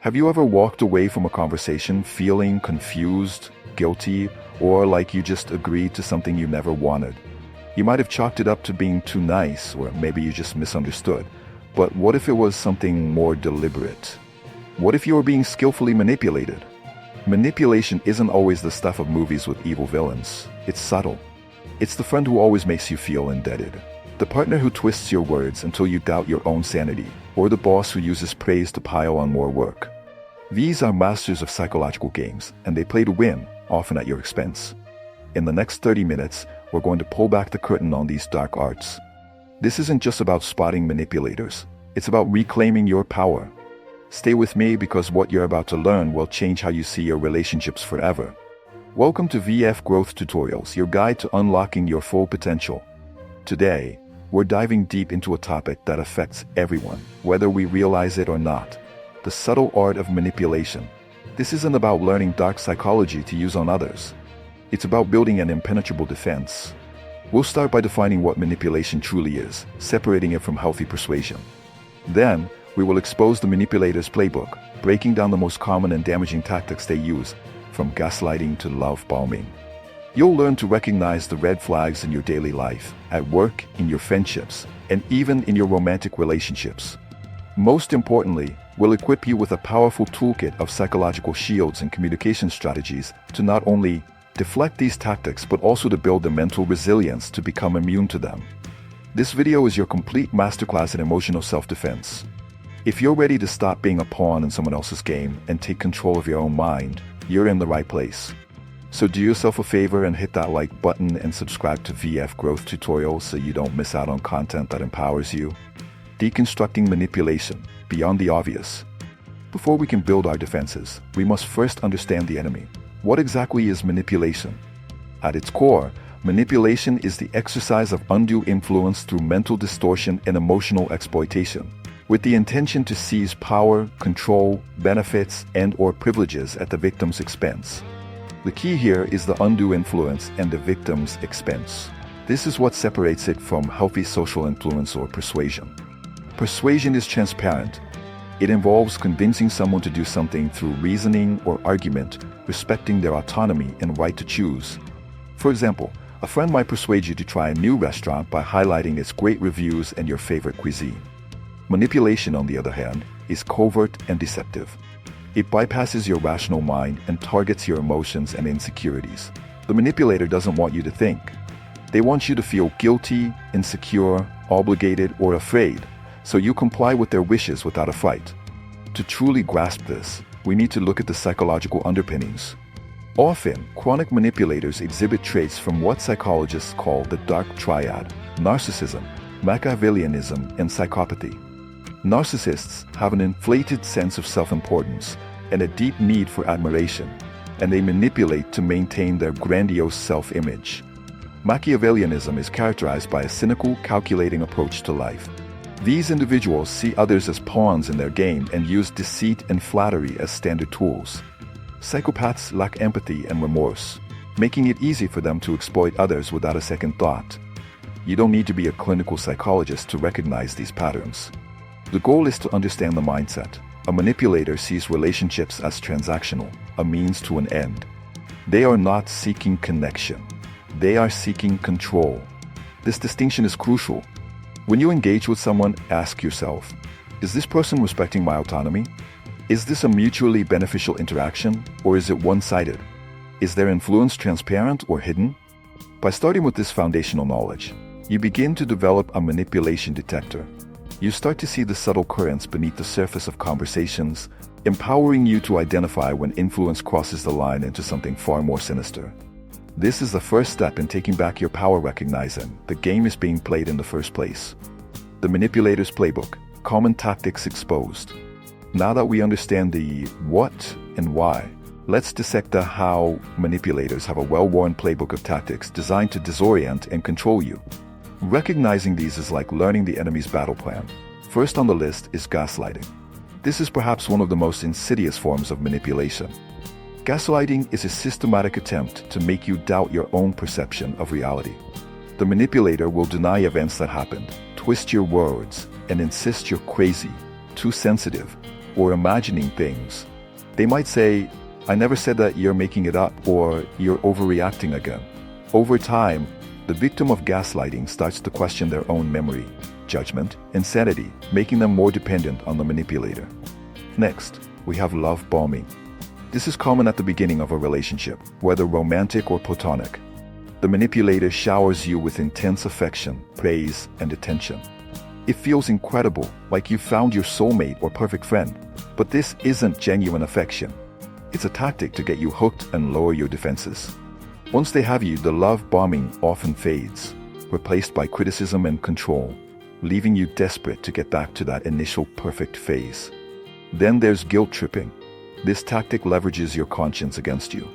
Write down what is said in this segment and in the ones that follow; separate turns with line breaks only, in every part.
Have you ever walked away from a conversation feeling confused, guilty, or like you just agreed to something you never wanted? You might have chalked it up to being too nice, or maybe you just misunderstood. But what if it was something more deliberate? What if you were being skillfully manipulated? Manipulation isn't always the stuff of movies with evil villains. It's subtle. It's the friend who always makes you feel indebted. The partner who twists your words until you doubt your own sanity, or the boss who uses praise to pile on more work. These are masters of psychological games, and they play to win, often at your expense. In the next 30 minutes, we're going to pull back the curtain on these dark arts. This isn't just about spotting manipulators. It's about reclaiming your power. Stay with me because what you're about to learn will change how you see your relationships forever. Welcome to VF Growth Tutorials, your guide to unlocking your full potential. Today, we're diving deep into a topic that affects everyone, whether we realize it or not. The subtle art of manipulation. This isn't about learning dark psychology to use on others. It's about building an impenetrable defense. We'll start by defining what manipulation truly is, separating it from healthy persuasion. Then, we will expose the manipulator's playbook, breaking down the most common and damaging tactics they use, from gaslighting to love bombing. You'll learn to recognize the red flags in your daily life, at work, in your friendships, and even in your romantic relationships. Most importantly, we'll equip you with a powerful toolkit of psychological shields and communication strategies to not only deflect these tactics but also to build the mental resilience to become immune to them. This video is your complete masterclass in emotional self-defense. If you're ready to stop being a pawn in someone else's game and take control of your own mind, you're in the right place. So do yourself a favor and hit that like button and subscribe to VF Growth Tutorials so you don't miss out on content that empowers you. Deconstructing manipulation, beyond the obvious. Before we can build our defenses, we must first understand the enemy. What exactly is manipulation? At its core, manipulation is the exercise of undue influence through mental distortion and emotional exploitation, with the intention to seize power, control, benefits, and/or privileges at the victim's expense. The key here is the undue influence and the victim's expense. This is what separates it from healthy social influence or persuasion. Persuasion is transparent. It involves convincing someone to do something through reasoning or argument, respecting their autonomy and right to choose. For example, a friend might persuade you to try a new restaurant by highlighting its great reviews and your favorite cuisine. Manipulation, on the other hand, is covert and deceptive. It bypasses your rational mind and targets your emotions and insecurities. The manipulator doesn't want you to think. They want you to feel guilty, insecure, obligated, or afraid, so you comply with their wishes without a fight. To truly grasp this, we need to look at the psychological underpinnings. Often, chronic manipulators exhibit traits from what psychologists call the dark triad: narcissism, Machiavellianism, and psychopathy. Narcissists have an inflated sense of self-importance and a deep need for admiration, and they manipulate to maintain their grandiose self-image. Machiavellianism is characterized by a cynical, calculating approach to life. These individuals see others as pawns in their game and use deceit and flattery as standard tools. Psychopaths lack empathy and remorse, making it easy for them to exploit others without a second thought. You don't need to be a clinical psychologist to recognize these patterns. The goal is to understand the mindset. A manipulator sees relationships as transactional, a means to an end. They are not seeking connection. They are seeking control. This distinction is crucial. When you engage with someone, ask yourself, is this person respecting my autonomy? Is this a mutually beneficial interaction, or is it one-sided? Is their influence transparent or hidden? By starting with this foundational knowledge, you begin to develop a manipulation detector. You start to see the subtle currents beneath the surface of conversations, empowering you to identify when influence crosses the line into something far more sinister. This is the first step in taking back your power, recognizing the game is being played in the first place. The manipulator's playbook, common tactics exposed. Now that we understand the what and why, let's dissect the how. Manipulators have a well-worn playbook of tactics designed to disorient and control you. Recognizing these is like learning the enemy's battle plan. First on the list is gaslighting. This is perhaps one of the most insidious forms of manipulation. Gaslighting is a systematic attempt to make you doubt your own perception of reality. The manipulator will deny events that happened, twist your words, and insist you're crazy, too sensitive, or imagining things. They might say, "I never said that, you're making it up," or "You're overreacting again." Over time, the victim of gaslighting starts to question their own memory, judgment, and sanity, making them more dependent on the manipulator. Next, we have love bombing. This is common at the beginning of a relationship, whether romantic or platonic. The manipulator showers you with intense affection, praise, and attention. It feels incredible, like you found your soulmate or perfect friend. But this isn't genuine affection. It's a tactic to get you hooked and lower your defenses. Once they have you, the love bombing often fades, replaced by criticism and control, leaving you desperate to get back to that initial perfect phase. Then there's guilt tripping. This tactic leverages your conscience against you.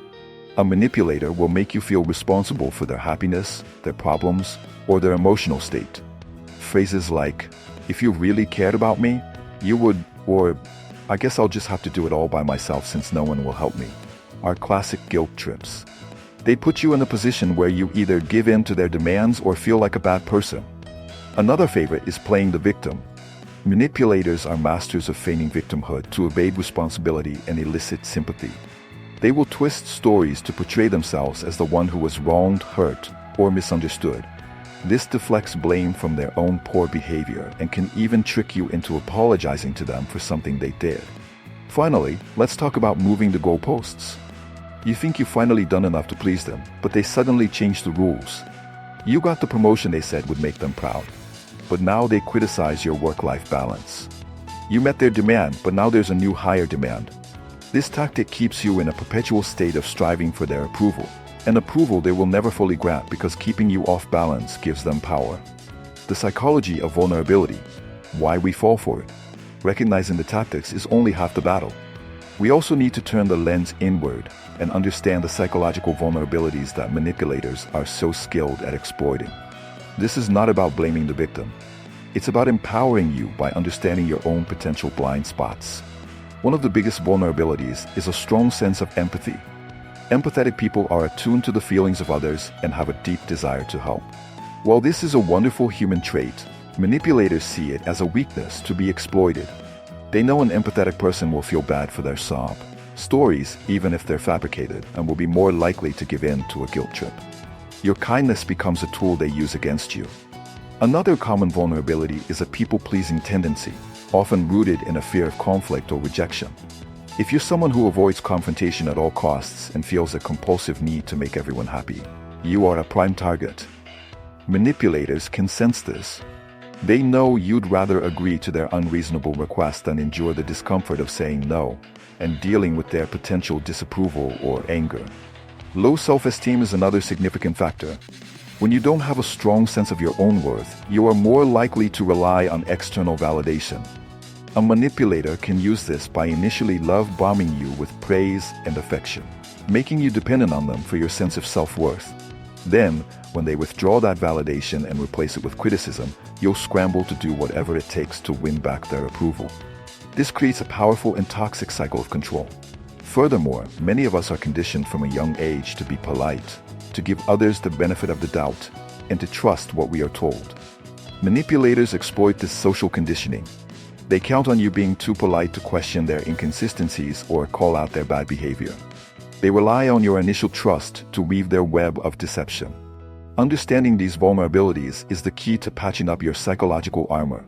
A manipulator will make you feel responsible for their happiness, their problems, or their emotional state. Phrases like, "If you really cared about me, you would," or "I guess I'll just have to do it all by myself since no one will help me," are classic guilt trips. They put you in a position where you either give in to their demands or feel like a bad person. Another favorite is playing the victim. Manipulators are masters of feigning victimhood to evade responsibility and elicit sympathy. They will twist stories to portray themselves as the one who was wronged, hurt, or misunderstood. This deflects blame from their own poor behavior and can even trick you into apologizing to them for something they did. Finally, let's talk about moving the goalposts. You think you've finally done enough to please them, but they suddenly change the rules. You got the promotion they said would make them proud, but now they criticize your work-life balance. You met their demand, but now there's a new higher demand. This tactic keeps you in a perpetual state of striving for their approval, an approval they will never fully grant because keeping you off balance gives them power. The psychology of vulnerability, why we fall for it. Recognizing the tactics is only half the battle. We also need to turn the lens inward and understand the psychological vulnerabilities that manipulators are so skilled at exploiting. This is not about blaming the victim. It's about empowering you by understanding your own potential blind spots. One of the biggest vulnerabilities is a strong sense of empathy. Empathetic people are attuned to the feelings of others and have a deep desire to help. While this is a wonderful human trait, manipulators see it as a weakness to be exploited. They know an empathetic person will feel bad for their sob stories, even if they're fabricated, and will be more likely to give in to a guilt trip. Your kindness becomes a tool they use against you. Another common vulnerability is a people-pleasing tendency, often rooted in a fear of conflict or rejection. If you're someone who avoids confrontation at all costs and feels a compulsive need to make everyone happy, you are a prime target. Manipulators can sense this. They know you'd rather agree to their unreasonable request than endure the discomfort of saying no and dealing with their potential disapproval or anger. Low self-esteem is another significant factor. When you don't have a strong sense of your own worth, you are more likely to rely on external validation. A manipulator can use this by initially love-bombing you with praise and affection, making you dependent on them for your sense of self-worth. Then, when they withdraw that validation and replace it with criticism, you'll scramble to do whatever it takes to win back their approval. This creates a powerful and toxic cycle of control. Furthermore, many of us are conditioned from a young age to be polite, to give others the benefit of the doubt, and to trust what we are told. Manipulators exploit this social conditioning. They count on you being too polite to question their inconsistencies or call out their bad behavior. They rely on your initial trust to weave their web of deception. Understanding these vulnerabilities is the key to patching up your psychological armor.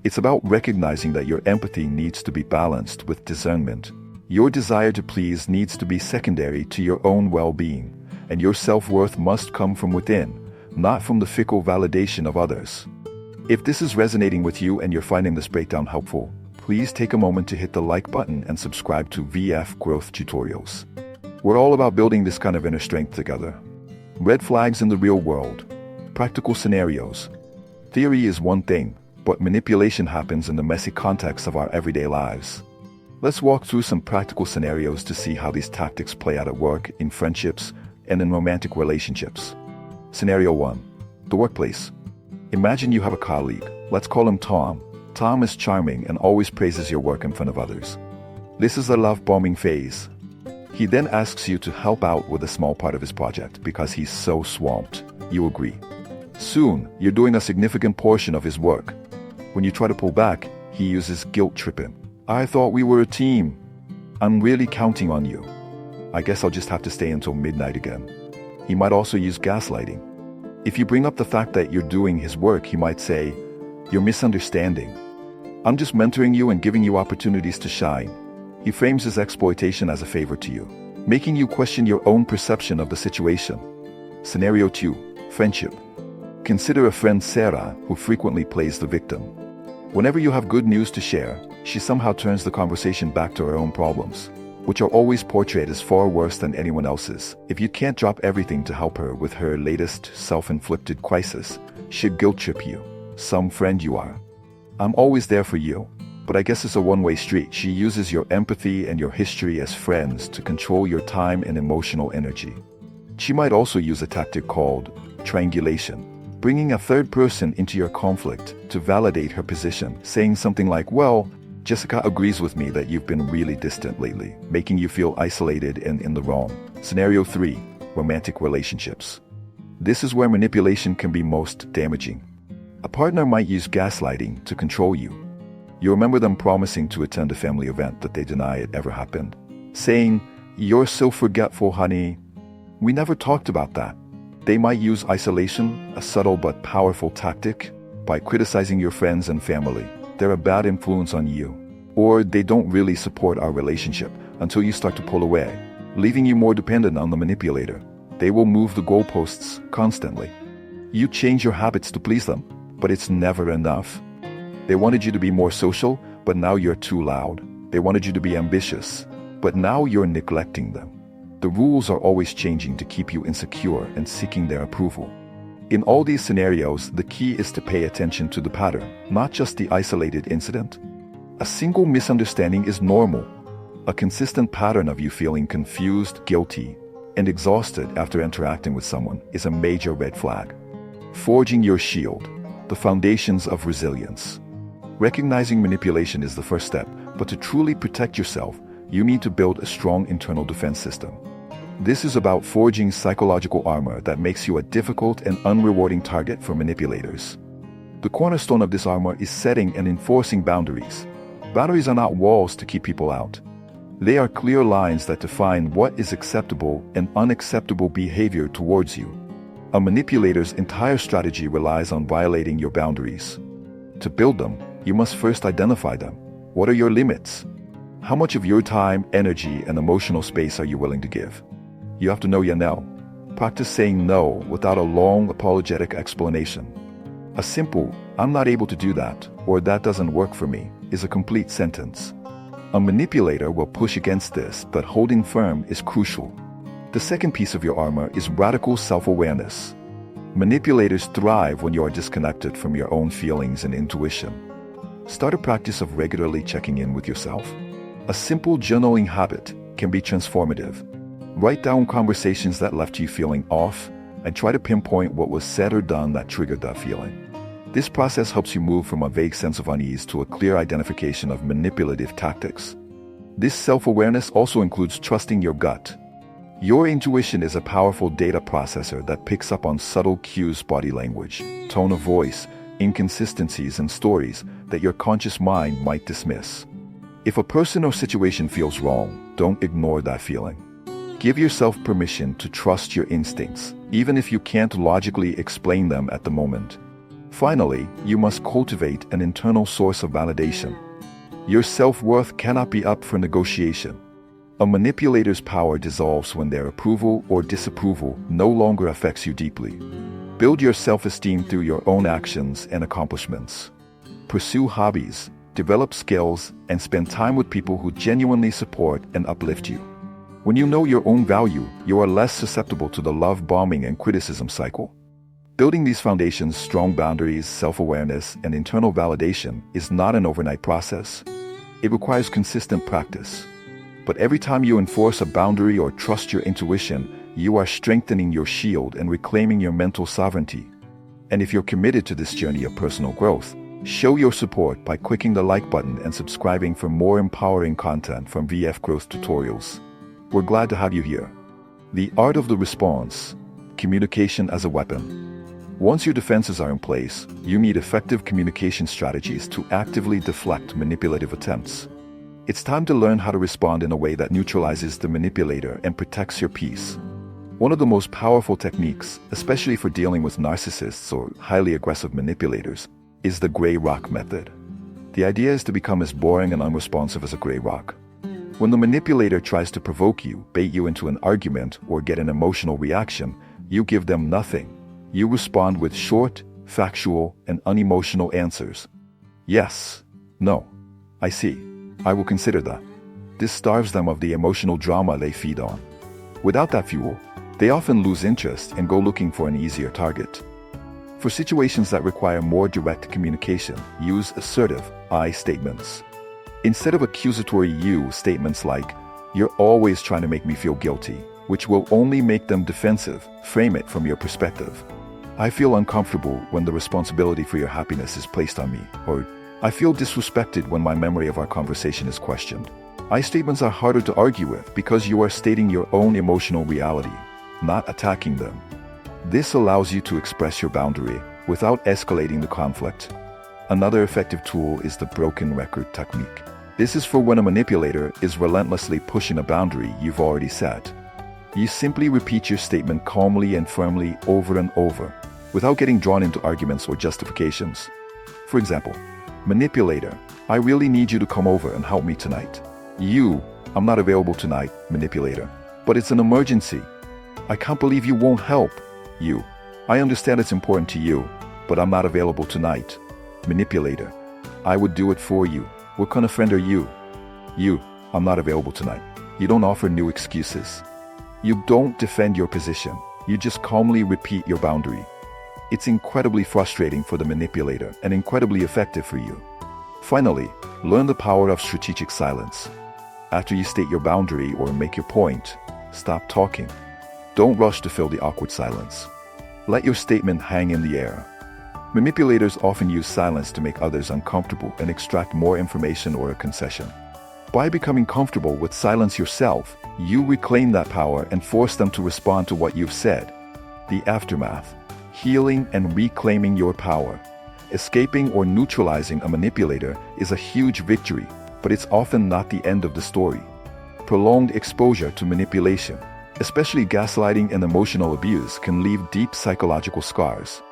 It's about recognizing that your empathy needs to be balanced with discernment. Your desire to please needs to be secondary to your own well-being, and your self-worth must come from within, not from the fickle validation of others. If this is resonating with you and you're finding this breakdown helpful, please take a moment to hit the like button and subscribe to VF Growth Tutorials. We're all about building this kind of inner strength together. Red flags in the real world. Practical scenarios. Theory is one thing, but manipulation happens in the messy context of our everyday lives. Let's walk through some practical scenarios to see how these tactics play out at work, in friendships, and in romantic relationships. Scenario 1. The workplace. Imagine you have a colleague. Let's call him Tom. Tom is charming and always praises your work in front of others. This is the love-bombing phase. He then asks you to help out with a small part of his project because he's so swamped. You agree. Soon, you're doing a significant portion of his work. When you try to pull back, he uses guilt tripping. I thought we were a team. I'm really counting on you. I guess I'll just have to stay until midnight again. He might also use gaslighting. If you bring up the fact that you're doing his work, he might say, "You're misunderstanding. I'm just mentoring you and giving you opportunities to shine." He frames his exploitation as a favor to you, making you question your own perception of the situation. Scenario 2. Friendship. Consider a friend, Sarah, who frequently plays the victim. Whenever you have good news to share, she somehow turns the conversation back to her own problems, which are always portrayed as far worse than anyone else's. If you can't drop everything to help her with her latest self-inflicted crisis, she'll guilt trip you. Some friend you are. "I'm always there for you." But I guess it's a one-way street. She uses your empathy and your history as friends to control your time and emotional energy. She might also use a tactic called triangulation, bringing a third person into your conflict to validate her position, saying something like, "Well, Jessica agrees with me that you've been really distant lately," making you feel isolated and in the wrong. Scenario 3. Romantic relationships. This is where manipulation can be most damaging. A partner might use gaslighting to control you. You remember them promising to attend a family event that they deny it ever happened, saying, "You're so forgetful, honey. We never talked about that." They might use isolation, a subtle but powerful tactic, by criticizing your friends and family. They're a bad influence on you. Or they don't really support our relationship until you start to pull away, leaving you more dependent on the manipulator. They will move the goalposts constantly. You change your habits to please them, but it's never enough. They wanted you to be more social, but now you're too loud. They wanted you to be ambitious, but now you're neglecting them. The rules are always changing to keep you insecure and seeking their approval. In all these scenarios, the key is to pay attention to the pattern, not just the isolated incident. A single misunderstanding is normal. A consistent pattern of you feeling confused, guilty, and exhausted after interacting with someone is a major red flag. Forging your shield, the foundations of resilience. Recognizing manipulation is the first step, but to truly protect yourself, you need to build a strong internal defense system. This is about forging psychological armor that makes you a difficult and unrewarding target for manipulators. The cornerstone of this armor is setting and enforcing boundaries. Boundaries are not walls to keep people out. They are clear lines that define what is acceptable and unacceptable behavior towards you. A manipulator's entire strategy relies on violating your boundaries. To build them, you must first identify them. What are your limits? How much of your time, energy, and emotional space are you willing to give? You have to know your no. Practice saying no without a long apologetic explanation. A simple, "I'm not able to do that," or "that doesn't work for me," is a complete sentence. A manipulator will push against this, but holding firm is crucial. The second piece of your armor is radical self-awareness. Manipulators thrive when you are disconnected from your own feelings and intuition. Start a practice of regularly checking in with yourself. A simple journaling habit can be transformative. Write down conversations that left you feeling off and try to pinpoint what was said or done that triggered that feeling. This process helps you move from a vague sense of unease to a clear identification of manipulative tactics. This self-awareness also includes trusting your gut. Your intuition is a powerful data processor that picks up on subtle cues, body language, tone of voice, inconsistencies, and stories that your conscious mind might dismiss. If a person or situation feels wrong, don't ignore that feeling. Give yourself permission to trust your instincts, even if you can't logically explain them at the moment. Finally, you must cultivate an internal source of validation. Your self-worth cannot be up for negotiation. A manipulator's power dissolves when their approval or disapproval no longer affects you deeply. Build your self-esteem through your own actions and accomplishments. Pursue hobbies, develop skills, and spend time with people who genuinely support and uplift you. When you know your own value, you are less susceptible to the love bombing and criticism cycle. Building these foundations, strong boundaries, self-awareness, and internal validation, is not an overnight process. It requires consistent practice. But every time you enforce a boundary or trust your intuition, you are strengthening your shield and reclaiming your mental sovereignty. And if you're committed to this journey of personal growth, show your support by clicking the like button and subscribing for more empowering content from VF Growth Tutorials. We're glad to have you here. The art of the response, communication as a weapon. Once your defenses are in place, you need effective communication strategies to actively deflect manipulative attempts. It's time to learn how to respond in a way that neutralizes the manipulator and protects your peace. One of the most powerful techniques, especially for dealing with narcissists or highly aggressive manipulators, is the gray rock method. The idea is to become as boring and unresponsive as a gray rock. When the manipulator tries to provoke you, bait you into an argument, or get an emotional reaction, you give them nothing. You respond with short, factual, and unemotional answers. Yes. No. I see. I will consider that. This starves them of the emotional drama they feed on. Without that fuel, they often lose interest and go looking for an easier target. For situations that require more direct communication, use assertive I statements. Instead of accusatory you statements like, "You're always trying to make me feel guilty," which will only make them defensive, frame it from your perspective. "I feel uncomfortable when the responsibility for your happiness is placed on me," or "I feel disrespected when my memory of our conversation is questioned." I statements are harder to argue with because you are stating your own emotional reality, not attacking them. This allows you to express your boundary without escalating the conflict. Another effective tool is the broken record technique. This is for when a manipulator is relentlessly pushing a boundary you've already set. You simply repeat your statement calmly and firmly over and over, without getting drawn into arguments or justifications. For example, manipulator, "I really need you to come over and help me tonight." You, "I'm not available tonight," manipulator, "but it's an emergency." "I can't believe you won't help." You, "I understand it's important to you, but I'm not available tonight." Manipulator, "I would do it for you. What kind of friend are you?" You, "I'm not available tonight." You don't offer new excuses. You don't defend your position. You just calmly repeat your boundary. It's incredibly frustrating for the manipulator and incredibly effective for you. Finally, learn the power of strategic silence. After you state your boundary or make your point, stop talking. Don't rush to fill the awkward silence. Let your statement hang in the air. Manipulators often use silence to make others uncomfortable and extract more information or a concession. By becoming comfortable with silence yourself, you reclaim that power and force them to respond to what you've said. The aftermath: healing and reclaiming your power. Escaping or neutralizing a manipulator is a huge victory, but it's often not the end of the story. Prolonged exposure to manipulation, especially gaslighting and emotional abuse, can leave deep psychological scars.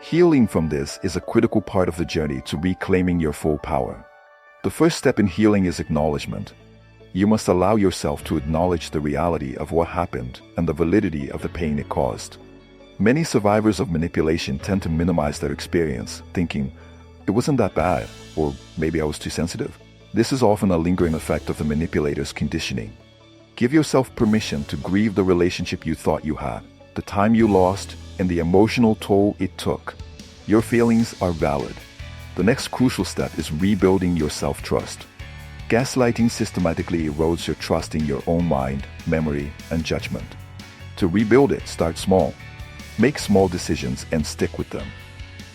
Healing from this is a critical part of the journey to reclaiming your full power. The first step in healing is acknowledgement. You must allow yourself to acknowledge the reality of what happened and the validity of the pain it caused. Many survivors of manipulation tend to minimize their experience, thinking, "It wasn't that bad," or "maybe I was too sensitive." This is often a lingering effect of the manipulator's conditioning. Give yourself permission to grieve the relationship you thought you had, the time you lost, and the emotional toll it took. Your feelings are valid. The next crucial step is rebuilding your self-trust. Gaslighting systematically erodes your trust in your own mind, memory, and judgment. To rebuild it, start small. Make small decisions and stick with them.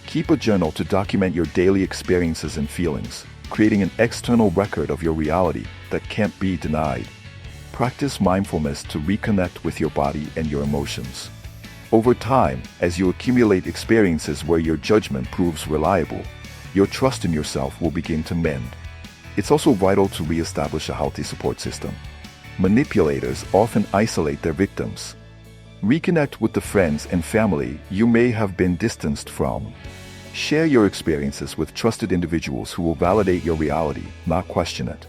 Keep a journal to document your daily experiences and feelings, creating an external record of your reality that can't be denied. Practice mindfulness to reconnect with your body and your emotions. Over time, as you accumulate experiences where your judgment proves reliable, your trust in yourself will begin to mend. It's also vital to re-establish a healthy support system. Manipulators often isolate their victims. Reconnect with the friends and family you may have been distanced from. Share your experiences with trusted individuals who will validate your reality, not question it.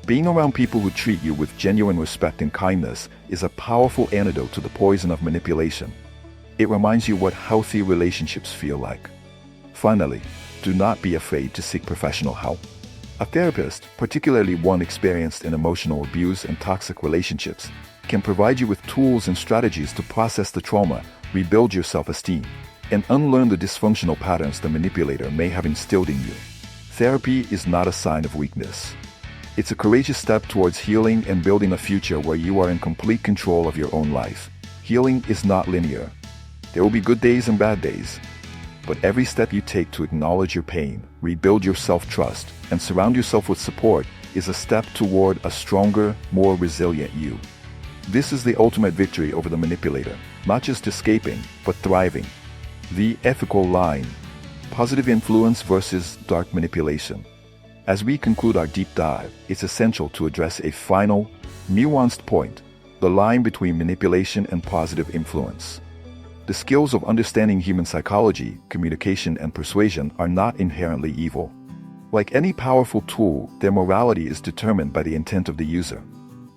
Being around people who treat you with genuine respect and kindness is a powerful antidote to the poison of manipulation. It reminds you what healthy relationships feel like. Finally, do not be afraid to seek professional help. A therapist, particularly one experienced in emotional abuse and toxic relationships, can provide you with tools and strategies to process the trauma, rebuild your self-esteem, and unlearn the dysfunctional patterns the manipulator may have instilled in you. Therapy is not a sign of weakness. It's a courageous step towards healing and building a future where you are in complete control of your own life. Healing is not linear. There will be good days and bad days. But every step you take to acknowledge your pain, rebuild your self-trust, and surround yourself with support is a step toward a stronger, more resilient you. This is the ultimate victory over the manipulator, not just escaping, but thriving. The ethical line: positive influence versus dark manipulation. As we conclude our deep dive, it's essential to address a final, nuanced point: the line between manipulation and positive influence. The skills of understanding human psychology, communication, and persuasion are not inherently evil. Like any powerful tool, their morality is determined by the intent of the user.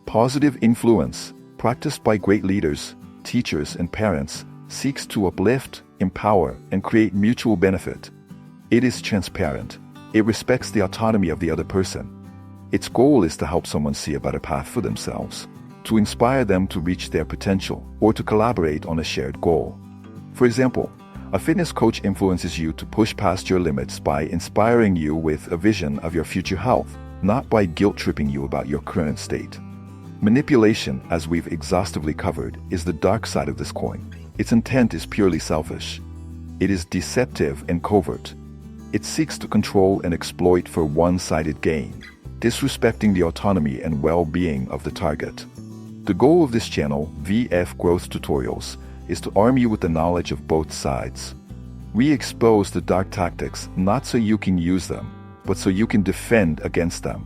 Positive influence, practiced by great leaders, teachers, and parents, seeks to uplift, empower, and create mutual benefit. It is transparent. It respects the autonomy of the other person. Its goal is to help someone see a better path for themselves, to inspire them to reach their potential, or to collaborate on a shared goal. For example, a fitness coach influences you to push past your limits by inspiring you with a vision of your future health, not by guilt-tripping you about your current state. Manipulation, as we've exhaustively covered, is the dark side of this coin. Its intent is purely selfish. It is deceptive and covert. It seeks to control and exploit for one-sided gain, disrespecting the autonomy and well-being of the target. The goal of this channel, VF Growth Tutorials, is to arm you with the knowledge of both sides. We expose the dark tactics not so you can use them, but so you can defend against them.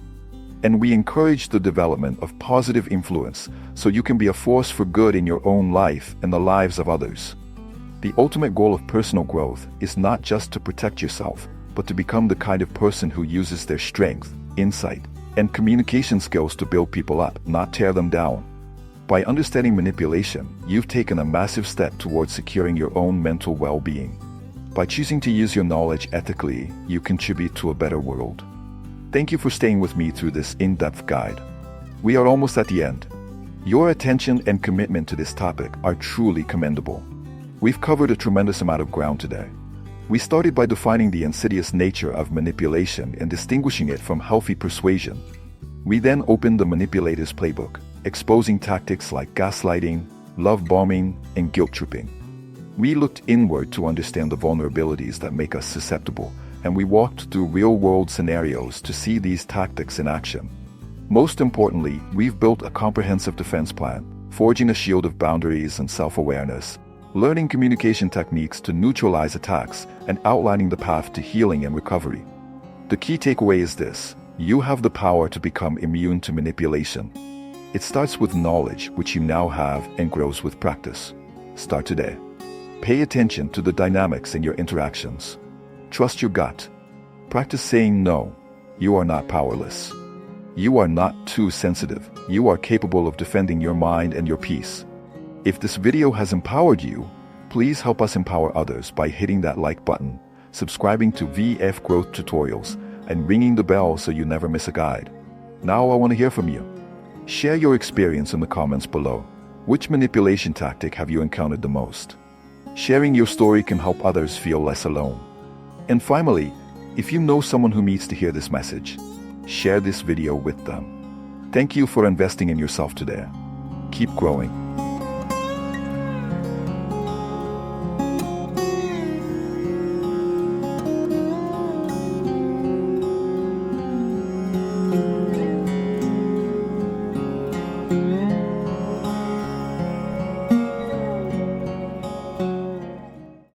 And we encourage the development of positive influence so you can be a force for good in your own life and the lives of others. The ultimate goal of personal growth is not just to protect yourself, but to become the kind of person who uses their strength, insight, and communication skills to build people up, not tear them down. By understanding manipulation, you've taken a massive step towards securing your own mental well-being. By choosing to use your knowledge ethically, you contribute to a better world. Thank you for staying with me through this in-depth guide. We are almost at the end. Your attention and commitment to this topic are truly commendable. We've covered a tremendous amount of ground today. We started by defining the insidious nature of manipulation and distinguishing it from healthy persuasion. We then opened the manipulator's playbook, exposing tactics like gaslighting, love bombing, and guilt-tripping. We looked inward to understand the vulnerabilities that make us susceptible, and we walked through real-world scenarios to see these tactics in action. Most importantly, we've built a comprehensive defense plan, forging a shield of boundaries and self-awareness, learning communication techniques to neutralize attacks, and outlining the path to healing and recovery. The key takeaway is this: you have the power to become immune to manipulation. It starts with knowledge, which you now have, and grows with practice. Start today. Pay attention to the dynamics in your interactions. Trust your gut. Practice saying no. You are not powerless. You are not too sensitive. You are capable of defending your mind and your peace. If this video has empowered you, please help us empower others by hitting that like button, subscribing to VF Growth Tutorials, and ringing the bell so you never miss a guide. Now I want to hear from you. Share your experience in the comments below. Which manipulation tactic have you encountered the most? Sharing your story can help others feel less alone. And finally, if you know someone who needs to hear this message, share this video with them. Thank you for investing in yourself today. Keep growing.